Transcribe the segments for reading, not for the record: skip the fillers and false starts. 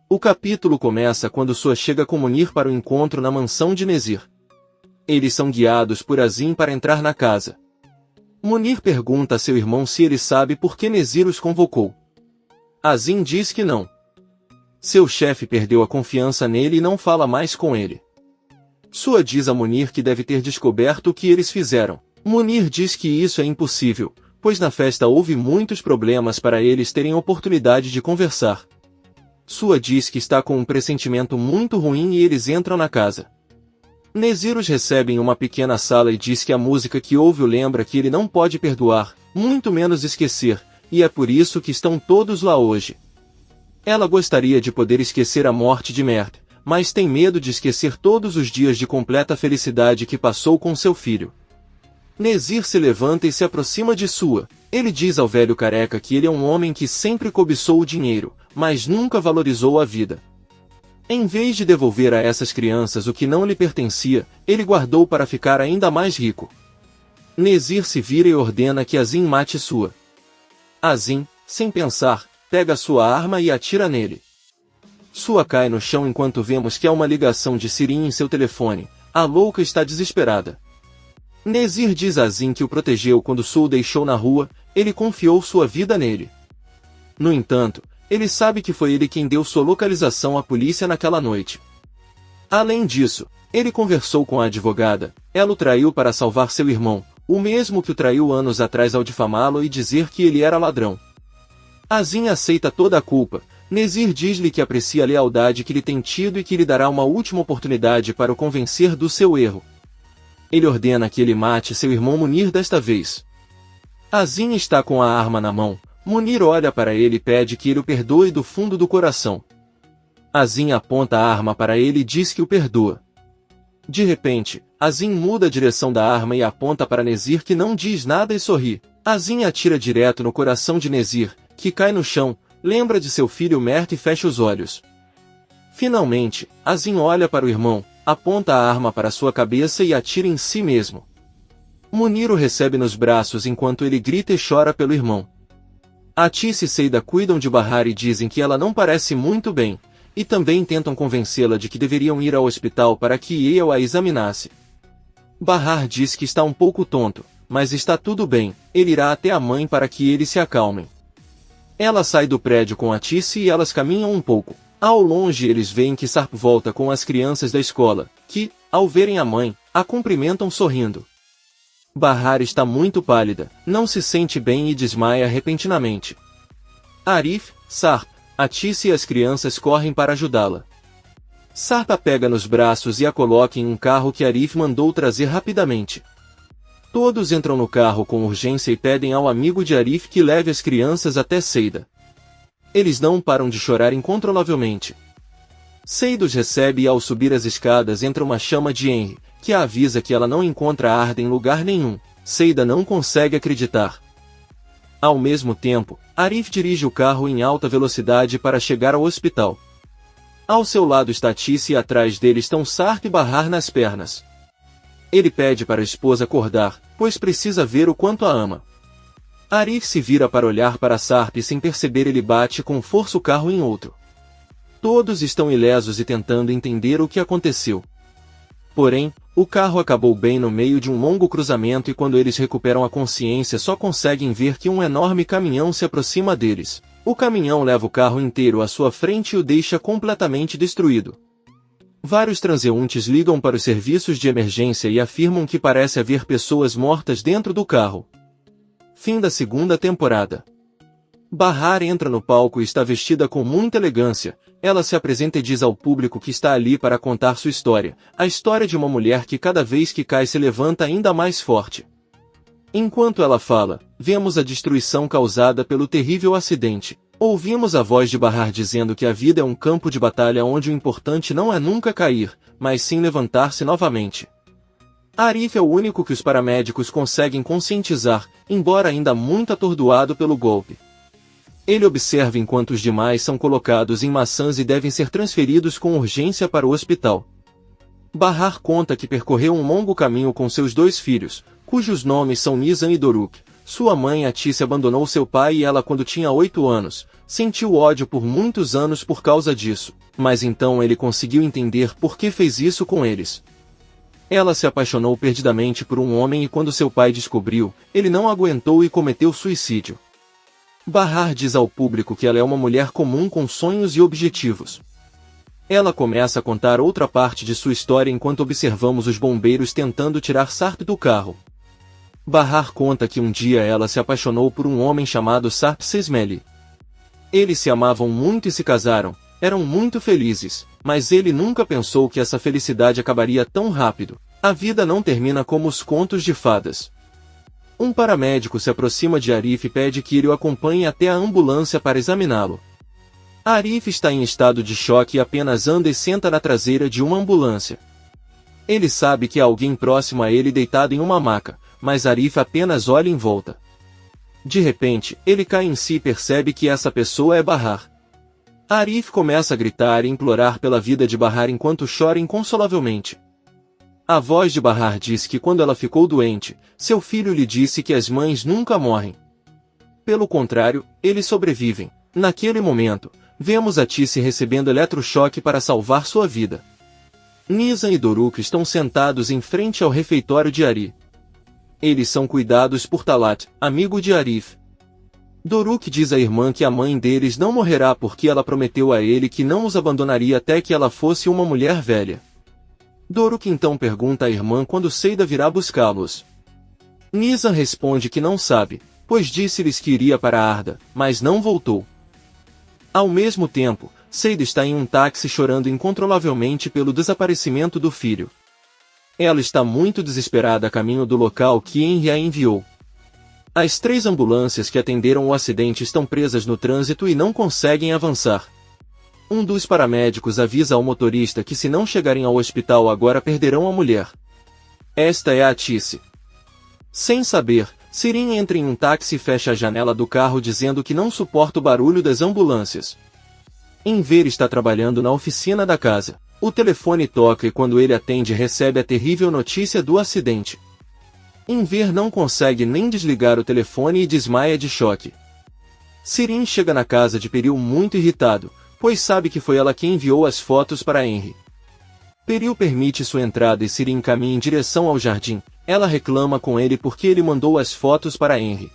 O capítulo começa quando Sua chega com Munir para o encontro na mansão de Nezir. Eles são guiados por Azim para entrar na casa. Munir pergunta a seu irmão se ele sabe por que Nezir os convocou. Azim diz que não. Seu chefe perdeu a confiança nele e não fala mais com ele. Sua diz a Munir que deve ter descoberto o que eles fizeram. Munir diz que isso é impossível, pois na festa houve muitos problemas para eles terem oportunidade de conversar. Sua diz que está com um pressentimento muito ruim e eles entram na casa. Nezir os recebe em uma pequena sala e diz que a música que ouve o lembra que ele não pode perdoar, muito menos esquecer, e é por isso que estão todos lá hoje. Ela gostaria de poder esquecer a morte de Mert, mas tem medo de esquecer todos os dias de completa felicidade que passou com seu filho. Nezir se levanta e se aproxima de Sua. Ele diz ao velho careca que ele é um homem que sempre cobiçou o dinheiro, mas nunca valorizou a vida. Em vez de devolver a essas crianças o que não lhe pertencia, ele guardou para ficar ainda mais rico. Nezir se vira e ordena que Azim mate Sua. Azim, sem pensar, pega sua arma e atira nele. Sua cai no chão enquanto vemos que há uma ligação de Sirin em seu telefone. A louca está desesperada. Nezir diz a Azim que o protegeu quando Sua o deixou na rua, ele confiou sua vida nele. No entanto, ele sabe que foi ele quem deu sua localização à polícia naquela noite. Além disso, ele conversou com a advogada, ela o traiu para salvar seu irmão, o mesmo que o traiu anos atrás ao difamá-lo e dizer que ele era ladrão. Azim aceita toda a culpa. Nezir diz-lhe que aprecia a lealdade que lhe tem tido e que lhe dará uma última oportunidade para o convencer do seu erro. Ele ordena que ele mate seu irmão Munir desta vez. Azim está com a arma na mão. Munir olha para ele e pede que ele o perdoe do fundo do coração. Azim aponta a arma para ele e diz que o perdoa. De repente, Azim muda a direção da arma e aponta para Nezir, que não diz nada e sorri. Azim atira direto no coração de Nezir, que cai no chão, lembra de seu filho Mert e fecha os olhos. Finalmente, Azim olha para o irmão, aponta a arma para sua cabeça e atira em si mesmo. Munir o recebe nos braços enquanto ele grita e chora pelo irmão. Atis e Seida cuidam de Bahar e dizem que ela não parece muito bem, e também tentam convencê-la de que deveriam ir ao hospital para que eu a examinasse. Bahar diz que está um pouco tonto, mas está tudo bem, ele irá até a mãe para que eles se acalmem. Ela sai do prédio com Atis e elas caminham um pouco. Ao longe eles veem que Sarp volta com as crianças da escola, que, ao verem a mãe, a cumprimentam sorrindo. Bahar está muito pálida, não se sente bem e desmaia repentinamente. Arif, Sarp, Atis e as crianças correm para ajudá-la. Sarp a pega nos braços e a coloca em um carro que Arif mandou trazer rapidamente. Todos entram no carro com urgência e pedem ao amigo de Arif que leve as crianças até Seida. Eles não param de chorar incontrolavelmente. Seida os recebe e ao subir as escadas entra uma chama de Henry, que a avisa que ela não encontra Arda em lugar nenhum. Seida não consegue acreditar. Ao mesmo tempo, Arif dirige o carro em alta velocidade para chegar ao hospital. Ao seu lado está Atis e atrás dele estão Sarp e Bahar nas pernas. Ele pede para a esposa acordar, pois precisa ver o quanto a ama. Arif se vira para olhar para Sarp e sem perceber ele bate com força o carro em outro. Todos estão ilesos e tentando entender o que aconteceu. Porém, o carro acabou bem no meio de um longo cruzamento e quando eles recuperam a consciência só conseguem ver que um enorme caminhão se aproxima deles. O caminhão leva o carro inteiro à sua frente e o deixa completamente destruído. Vários transeuntes ligam para os serviços de emergência e afirmam que parece haver pessoas mortas dentro do carro. Fim da segunda temporada. Bahar entra no palco e está vestida com muita elegância. Ela se apresenta e diz ao público que está ali para contar sua história, a história de uma mulher que cada vez que cai se levanta ainda mais forte. Enquanto ela fala, vemos a destruição causada pelo terrível acidente. Ouvimos a voz de Bahar dizendo que a vida é um campo de batalha onde o importante não é nunca cair, mas sim levantar-se novamente. Arif é o único que os paramédicos conseguem conscientizar, embora ainda muito atordoado pelo golpe. Ele observa enquanto os demais são colocados em maçãs e devem ser transferidos com urgência para o hospital. Bahar conta que percorreu um longo caminho com seus dois filhos, cujos nomes são Nizam e Doruk, Sua mãe Atice abandonou seu pai e ela quando tinha 8 anos. Sentiu ódio por muitos anos por causa disso, mas então ele conseguiu entender por que fez isso com eles. Ela se apaixonou perdidamente por um homem e quando seu pai descobriu, ele não aguentou e cometeu suicídio. Bahar diz ao público que ela é uma mulher comum com sonhos e objetivos. Ela começa a contar outra parte de sua história enquanto observamos os bombeiros tentando tirar Sarp do carro. Bahar conta que um dia ela se apaixonou por um homem chamado Sarp Sesmeli. Eles se amavam muito e se casaram, eram muito felizes, mas ele nunca pensou que essa felicidade acabaria tão rápido. A vida não termina como os contos de fadas. Um paramédico se aproxima de Arif e pede que ele o acompanhe até a ambulância para examiná-lo. Arif está em estado de choque e apenas anda e senta na traseira de uma ambulância. Ele sabe que há alguém próximo a ele deitado em uma maca, mas Arif apenas olha em volta. De repente, ele cai em si e percebe que essa pessoa é Bahar. Arif começa a gritar e implorar pela vida de Bahar enquanto chora inconsolavelmente. A voz de Bahar diz que quando ela ficou doente, seu filho lhe disse que as mães nunca morrem. Pelo contrário, eles sobrevivem. Naquele momento, vemos Atice recebendo eletrochoque para salvar sua vida. Nizam e Doruk estão sentados em frente ao refeitório de Ari. Eles são cuidados por Talat, amigo de Arif. Doruk diz à irmã que a mãe deles não morrerá porque ela prometeu a ele que não os abandonaria até que ela fosse uma mulher velha. Doruk então pergunta à irmã quando Seida virá buscá-los. Nizam responde que não sabe, pois disse-lhes que iria para Arda, mas não voltou. Ao mesmo tempo, Seida está em um táxi chorando incontrolavelmente pelo desaparecimento do filho. Ela está muito desesperada a caminho do local que Henry a enviou. As 3 ambulâncias que atenderam o acidente estão presas no trânsito e não conseguem avançar. Um dos paramédicos avisa ao motorista que se não chegarem ao hospital agora perderão a mulher. Esta é a Atice. Sem saber, Sirin entra em um táxi e fecha a janela do carro dizendo que não suporta o barulho das ambulâncias. Enver está trabalhando na oficina da casa. O telefone toca e quando ele atende recebe a terrível notícia do acidente. Enver não consegue nem desligar o telefone e desmaia de choque. Sirin chega na casa de Peril muito irritado, pois sabe que foi ela quem enviou as fotos para Henry. Peril permite sua entrada e Sirin caminha em direção ao jardim. Ela reclama com ele porque ele mandou as fotos para Henry.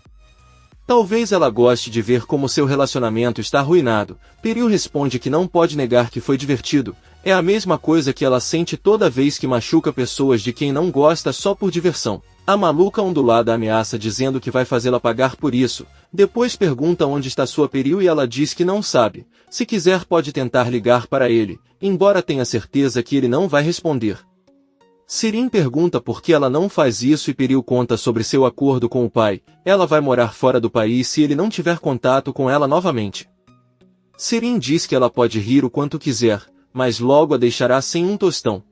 Talvez ela goste de ver como seu relacionamento está arruinado. Peril responde que não pode negar que foi divertido. É a mesma coisa que ela sente toda vez que machuca pessoas de quem não gosta só por diversão. A maluca ondulada ameaça dizendo que vai fazê-la pagar por isso. Depois pergunta onde está sua Peril e ela diz que não sabe. Se quiser pode tentar ligar para ele, embora tenha certeza que ele não vai responder. Sirin pergunta por que ela não faz isso e Peril conta sobre seu acordo com o pai. Ela vai morar fora do país se ele não tiver contato com ela novamente. Sirin diz que ela pode rir o quanto quiser, mas logo a deixará sem um tostão.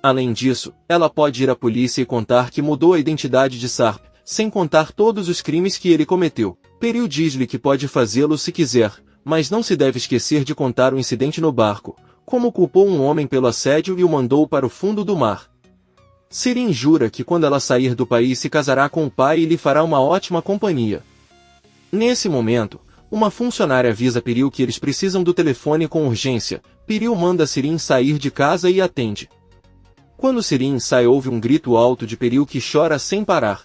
Além disso, ela pode ir à polícia e contar que mudou a identidade de Sarp, sem contar todos os crimes que ele cometeu. Peril diz-lhe que pode fazê-lo se quiser, mas não se deve esquecer de contar o incidente no barco, como culpou um homem pelo assédio e o mandou para o fundo do mar. Sirin jura que quando ela sair do país se casará com o pai e lhe fará uma ótima companhia. Nesse momento, uma funcionária avisa Peril que eles precisam do telefone com urgência. Peril manda Sirin sair de casa e atende. Quando Sirin sai ouve um grito alto de Peril que chora sem parar.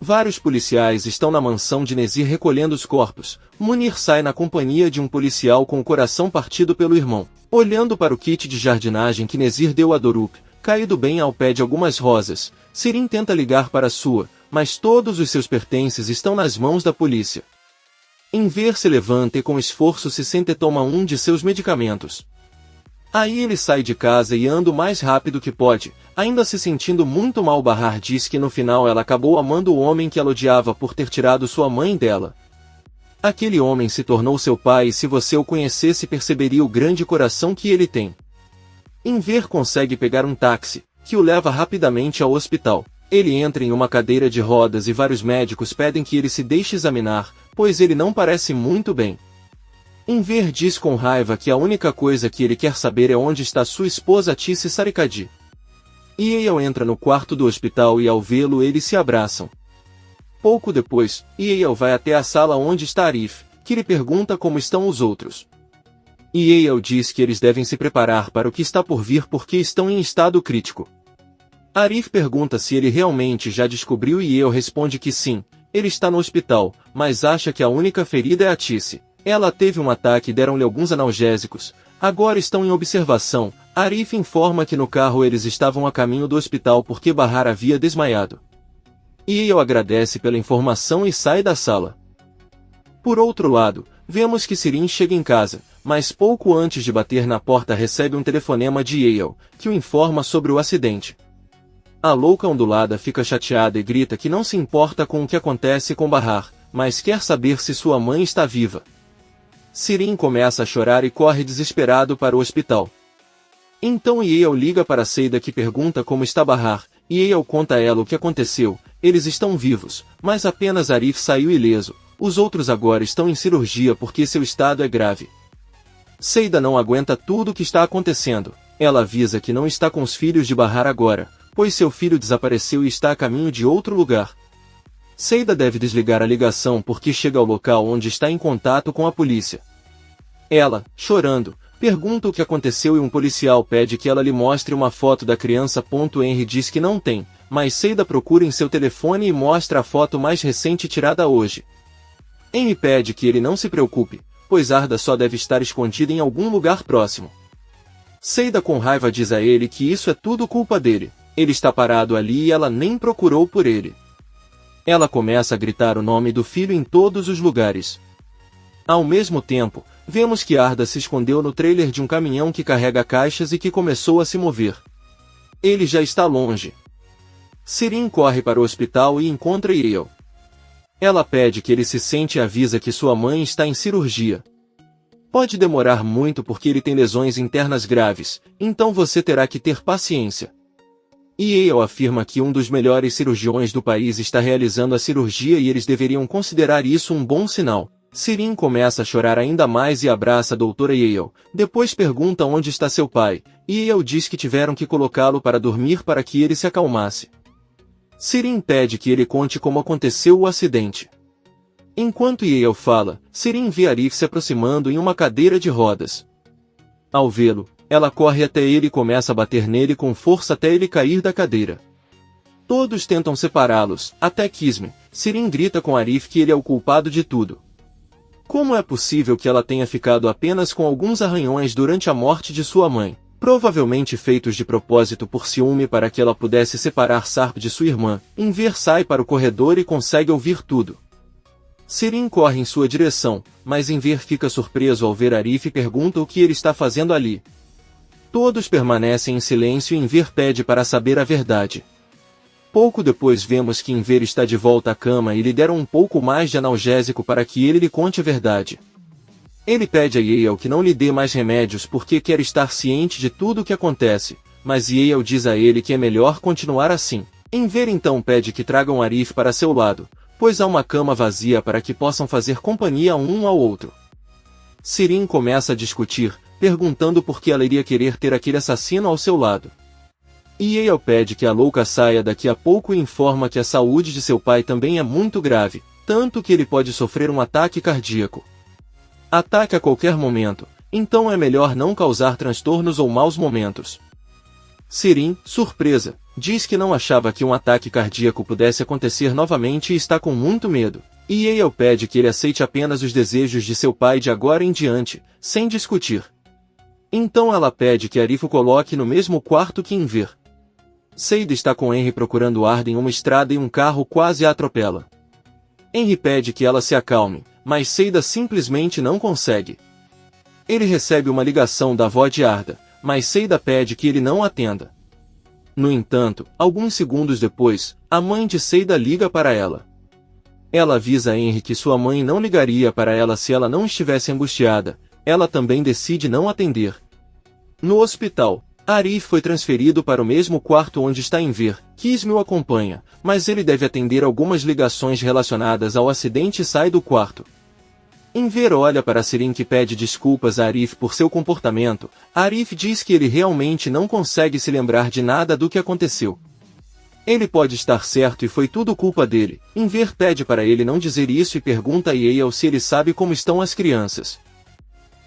Vários policiais estão na mansão de Nezir recolhendo os corpos. Munir sai na companhia de um policial com o coração partido pelo irmão. Olhando para o kit de jardinagem que Nezir deu a Doruk, caído bem ao pé de algumas rosas, Sirin tenta ligar para sua, mas todos os seus pertences estão nas mãos da polícia. Enver se levanta e com esforço se senta e toma um de seus medicamentos. Aí ele sai de casa e anda o mais rápido que pode, ainda se sentindo muito mal. Bahar diz que no final ela acabou amando o homem que ela odiava por ter tirado sua mãe dela. Aquele homem se tornou seu pai e se você o conhecesse perceberia o grande coração que ele tem. Enver consegue pegar um táxi, que o leva rapidamente ao hospital. Ele entra em uma cadeira de rodas e vários médicos pedem que ele se deixe examinar, pois ele não parece muito bem. Enver diz com raiva que a única coisa que ele quer saber é onde está sua esposa Atice Sarikadi. Yale entra no quarto do hospital e ao vê-lo eles se abraçam. Pouco depois, Yale vai até a sala onde está Arif, que lhe pergunta como estão os outros. Yale diz que eles devem se preparar para o que está por vir porque estão em estado crítico. Arif pergunta se ele realmente já descobriu e Yale responde que sim, ele está no hospital, mas acha que a única ferida é a Tisse. Ela teve um ataque e deram-lhe alguns analgésicos, agora estão em observação. Arif informa que no carro eles estavam a caminho do hospital porque Bahar havia desmaiado. Yale agradece pela informação e sai da sala. Por outro lado, vemos que Sirin chega em casa, mas pouco antes de bater na porta recebe um telefonema de Yale, que o informa sobre o acidente. A louca ondulada fica chateada e grita que não se importa com o que acontece com Bahar, mas quer saber se sua mãe está viva. Sirin começa a chorar e corre desesperado para o hospital. Então Yale liga para Seida que pergunta como está Bahar, e Yale conta a ela o que aconteceu. Eles estão vivos, mas apenas Arif saiu ileso, os outros agora estão em cirurgia porque seu estado é grave. Seida não aguenta tudo o que está acontecendo, ela avisa que não está com os filhos de Bahar agora, pois seu filho desapareceu e está a caminho de outro lugar. Seida deve desligar a ligação porque chega ao local onde está em contato com a polícia. Ela, chorando, pergunta o que aconteceu e um policial pede que ela lhe mostre uma foto da criança. Henry diz que não tem, mas Seida procura em seu telefone e mostra a foto mais recente tirada hoje. Henry pede que ele não se preocupe, pois Arda só deve estar escondida em algum lugar próximo. Seida com raiva diz a ele que isso é tudo culpa dele. Ele está parado ali e ela nem procurou por ele. Ela começa a gritar o nome do filho em todos os lugares. Ao mesmo tempo, vemos que Arda se escondeu no trailer de um caminhão que carrega caixas e que começou a se mover. Ele já está longe. Sirin corre para o hospital e encontra Yale. Ela pede que ele se sente e avisa que sua mãe está em cirurgia. Pode demorar muito porque ele tem lesões internas graves, então você terá que ter paciência. Yale afirma que um dos melhores cirurgiões do país está realizando a cirurgia e eles deveriam considerar isso um bom sinal. Sirin começa a chorar ainda mais e abraça a doutora Yale, depois pergunta onde está seu pai, e Yale diz que tiveram que colocá-lo para dormir para que ele se acalmasse. Sirin pede que ele conte como aconteceu o acidente. Enquanto Yale fala, Sirin vê Arif se aproximando em uma cadeira de rodas. Ao vê-lo, ela corre até ele e começa a bater nele com força até ele cair da cadeira. Todos tentam separá-los, até Kisme. Sirin grita com Arif que ele é o culpado de tudo. Como é possível que ela tenha ficado apenas com alguns arranhões durante a morte de sua mãe, provavelmente feitos de propósito por ciúme para que ela pudesse separar Sarp de sua irmã? Inver sai para o corredor e consegue ouvir tudo. Sirin corre em sua direção, mas Inver fica surpreso ao ver Arif e pergunta o que ele está fazendo ali. Todos permanecem em silêncio e Inver pede para saber a verdade. Pouco depois vemos que Inver está de volta à cama e lhe deram um pouco mais de analgésico para que ele lhe conte a verdade. Ele pede a Yale que não lhe dê mais remédios porque quer estar ciente de tudo o que acontece, mas Yale diz a ele que é melhor continuar assim. Inver então pede que tragam Arif para seu lado, pois há uma cama vazia para que possam fazer companhia um ao outro. Sirin começa a discutir, perguntando por que ela iria querer ter aquele assassino ao seu lado. Yale pede que a louca saia daqui a pouco e informa que a saúde de seu pai também é muito grave, tanto que ele pode sofrer um ataque cardíaco. Ataque a qualquer momento, então é melhor não causar transtornos ou maus momentos. Sirin, surpresa, diz que não achava que um ataque cardíaco pudesse acontecer novamente e está com muito medo. Yale pede que ele aceite apenas os desejos de seu pai de agora em diante, sem discutir. Então ela pede que Arif o coloque no mesmo quarto que Inver. Seida está com Henry procurando Arda em uma estrada e um carro quase a atropela. Henry pede que ela se acalme, mas Seida simplesmente não consegue. Ele recebe uma ligação da avó de Arda, mas Seida pede que ele não atenda. No entanto, alguns segundos depois, a mãe de Seida liga para ela. Ela avisa Henry que sua mãe não ligaria para ela se ela não estivesse angustiada. Ela também decide não atender. No hospital, Arif foi transferido para o mesmo quarto onde está Inver. Kisme o acompanha, mas ele deve atender algumas ligações relacionadas ao acidente e sai do quarto. Inver olha para Sirin que pede desculpas a Arif por seu comportamento. Arif diz que ele realmente não consegue se lembrar de nada do que aconteceu. Ele pode estar certo e foi tudo culpa dele. Inver pede para ele não dizer isso e pergunta a Yale se ele sabe como estão as crianças.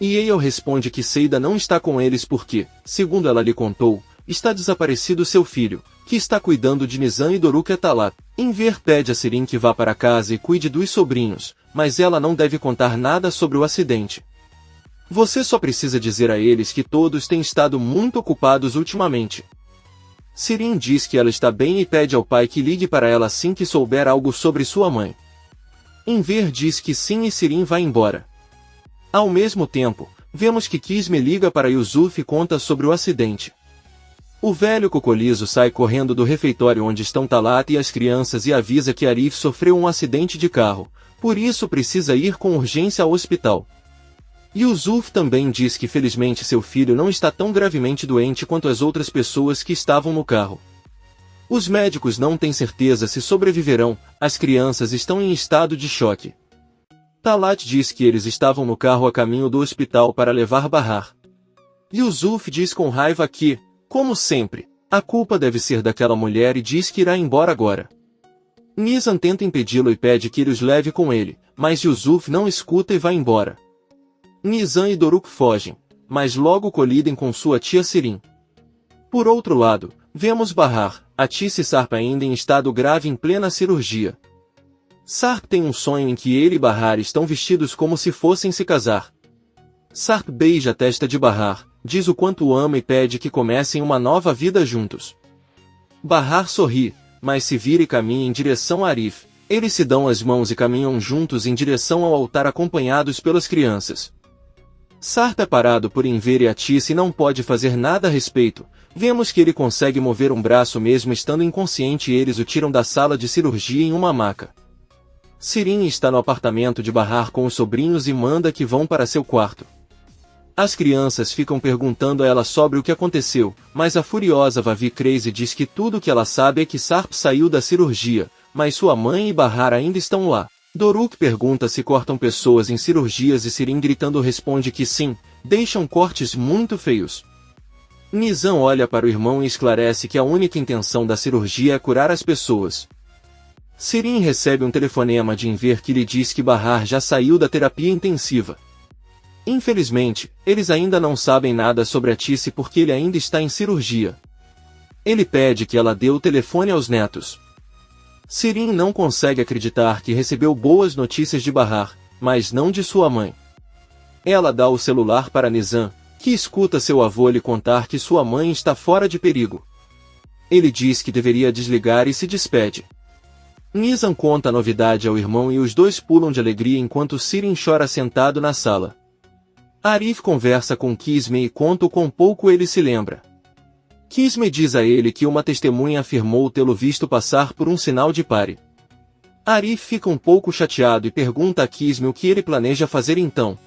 Yale responde que Seida não está com eles porque, segundo ela lhe contou, está desaparecido seu filho, que está cuidando de Nizam e Doruk Etalat. Inver pede a Sirin que vá para casa e cuide dos sobrinhos, mas ela não deve contar nada sobre o acidente. Você só precisa dizer a eles que todos têm estado muito ocupados ultimamente. Sirin diz que ela está bem e pede ao pai que ligue para ela assim que souber algo sobre sua mãe. Inver diz que sim e Sirin vai embora. Ao mesmo tempo, vemos que Kisme liga para Yusuf e conta sobre o acidente. O velho cocoliso sai correndo do refeitório onde estão Talat e as crianças e avisa que Arif sofreu um acidente de carro, por isso precisa ir com urgência ao hospital. Yusuf também diz que felizmente seu filho não está tão gravemente doente quanto as outras pessoas que estavam no carro. Os médicos não têm certeza se sobreviverão, as crianças estão em estado de choque. Talat diz que eles estavam no carro a caminho do hospital para levar Bahar. Yusuf diz com raiva que, como sempre, a culpa deve ser daquela mulher e diz que irá embora agora. Nizam tenta impedi-lo e pede que ele os leve com ele, mas Yusuf não escuta e vai embora. Nizam e Doruk fogem, mas logo colidem com sua tia Sirin. Por outro lado, vemos Bahar, Atis e Sarp ainda em estado grave em plena cirurgia. Sarp tem um sonho em que ele e Bahar estão vestidos como se fossem se casar. Sarp beija a testa de Bahar, diz o quanto o ama e pede que comecem uma nova vida juntos. Bahar sorri, mas se vira e caminha em direção a Arif. Eles se dão as mãos e caminham juntos em direção ao altar acompanhados pelas crianças. Sarp é parado por Inver e Atis e não pode fazer nada a respeito. Vemos que ele consegue mover um braço mesmo estando inconsciente e eles o tiram da sala de cirurgia em uma maca. Sirin está no apartamento de Bahar com os sobrinhos e manda que vão para seu quarto. As crianças ficam perguntando a ela sobre o que aconteceu, mas a furiosa Vavi Crazy diz que tudo o que ela sabe é que Sarp saiu da cirurgia, mas sua mãe e Bahar ainda estão lá. Doruk pergunta se cortam pessoas em cirurgias e Sirin gritando responde que sim, deixam cortes muito feios. Nizam olha para o irmão e esclarece que a única intenção da cirurgia é curar as pessoas. Sirin recebe um telefonema de Inver que lhe diz que Bahar já saiu da terapia intensiva. Infelizmente, eles ainda não sabem nada sobre Atis porque ele ainda está em cirurgia. Ele pede que ela dê o telefone aos netos. Sirin não consegue acreditar que recebeu boas notícias de Bahar, mas não de sua mãe. Ela dá o celular para Nizam, que escuta seu avô lhe contar que sua mãe está fora de perigo. Ele diz que deveria desligar e se despede. Nizam conta a novidade ao irmão e os dois pulam de alegria enquanto Sirin chora sentado na sala. Arif conversa com Kisme e conta o quão pouco ele se lembra. Kisme diz a ele que uma testemunha afirmou tê-lo visto passar por um sinal de pare. Arif fica um pouco chateado e pergunta a Kisme o que ele planeja fazer então.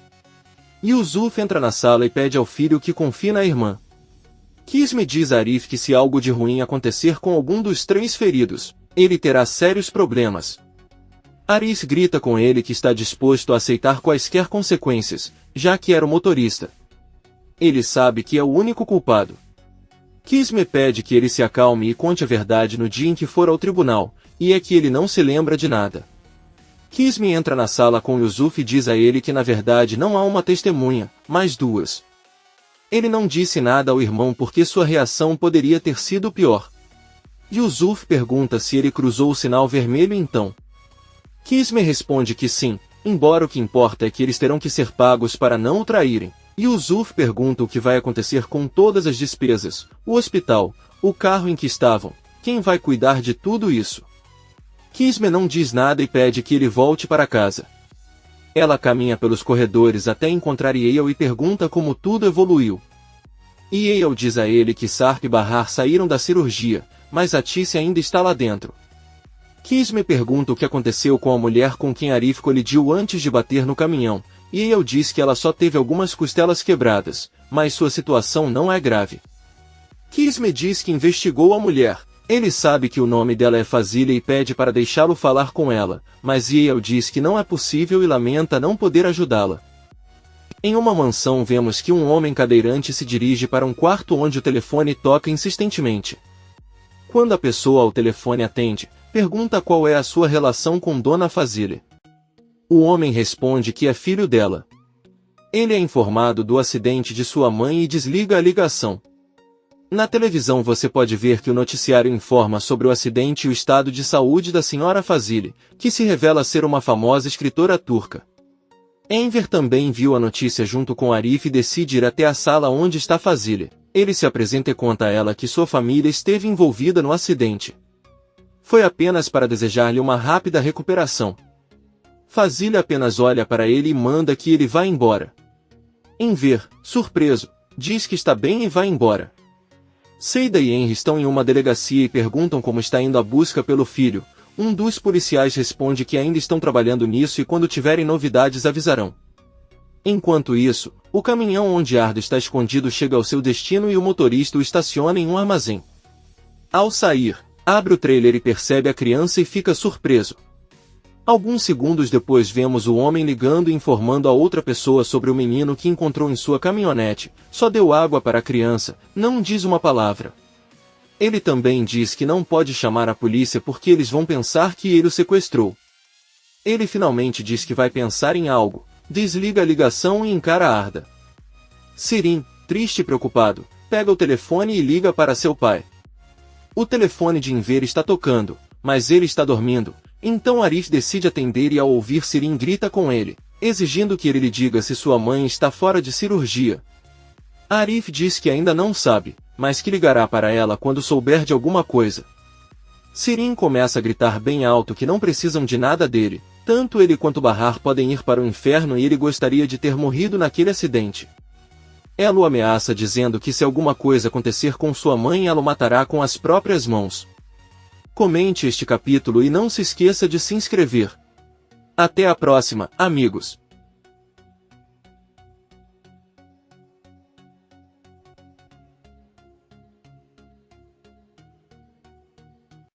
Yusuf entra na sala e pede ao filho que confie na irmã. Kisme diz a Arif que se algo de ruim acontecer com algum dos 3 feridos, ele terá sérios problemas. Arif grita com ele que está disposto a aceitar quaisquer consequências, já que era o motorista. Ele sabe que é o único culpado. Kisme pede que ele se acalme e conte a verdade no dia em que for ao tribunal, e é que ele não se lembra de nada. Kisme entra na sala com Yusuf e diz a ele que na verdade não há uma testemunha, mas 2. Ele não disse nada ao irmão porque sua reação poderia ter sido pior. Yusuf pergunta se ele cruzou o sinal vermelho então. Kisme responde que sim, embora o que importa é que eles terão que ser pagos para não o traírem. Yusuf pergunta o que vai acontecer com todas as despesas, o hospital, o carro em que estavam, quem vai cuidar de tudo isso. Kisme não diz nada e pede que ele volte para casa. Ela caminha pelos corredores até encontrar Yale e pergunta como tudo evoluiu. Yale diz a ele que Sarp e Bahar saíram da cirurgia, mas Atis ainda está lá dentro. Kisme pergunta o que aconteceu com a mulher com quem Arif colidiu antes de bater no caminhão, e Yale diz que ela só teve algumas costelas quebradas, mas sua situação não é grave. Kisme diz que investigou a mulher. Ele sabe que o nome dela é Fazilha e pede para deixá-lo falar com ela, mas Yale diz que não é possível e lamenta não poder ajudá-la. Em uma mansão vemos que um homem cadeirante se dirige para um quarto onde o telefone toca insistentemente. Quando a pessoa ao telefone atende, pergunta qual é a sua relação com Dona Fazile. O homem responde que é filho dela. Ele é informado do acidente de sua mãe e desliga a ligação. Na televisão você pode ver que o noticiário informa sobre o acidente e o estado de saúde da senhora Fazile, que se revela ser uma famosa escritora turca. Enver também viu a notícia junto com Arif e decide ir até a sala onde está Fazile. Ele se apresenta e conta a ela que sua família esteve envolvida no acidente. Foi apenas para desejar-lhe uma rápida recuperação. Fazile apenas olha para ele e manda que ele vá embora. Enver, surpreso, diz que está bem e vai embora. Seida e Henry estão em uma delegacia e perguntam como está indo a busca pelo filho. Um dos policiais responde que ainda estão trabalhando nisso e quando tiverem novidades avisarão. Enquanto isso, o caminhão onde Ardo está escondido chega ao seu destino e o motorista o estaciona em um armazém. Ao sair, abre o trailer e percebe a criança e fica surpreso. Alguns segundos depois vemos o homem ligando e informando a outra pessoa sobre o menino que encontrou em sua caminhonete, só deu água para a criança, não diz uma palavra. Ele também diz que não pode chamar a polícia porque eles vão pensar que ele o sequestrou. Ele finalmente diz que vai pensar em algo, desliga a ligação e encara Arda. Sirin, triste e preocupado, pega o telefone e liga para seu pai. O telefone de Enver está tocando, mas ele está dormindo. Então Arif decide atender e ao ouvir Sirin grita com ele, exigindo que ele lhe diga se sua mãe está fora de cirurgia. Arif diz que ainda não sabe, mas que ligará para ela quando souber de alguma coisa. Sirin começa a gritar bem alto que não precisam de nada dele, tanto ele quanto Bahar podem ir para o inferno e ele gostaria de ter morrido naquele acidente. Ela o ameaça dizendo que se alguma coisa acontecer com sua mãe ela o matará com as próprias mãos. Comente este capítulo e não se esqueça de se inscrever. Até a próxima, amigos!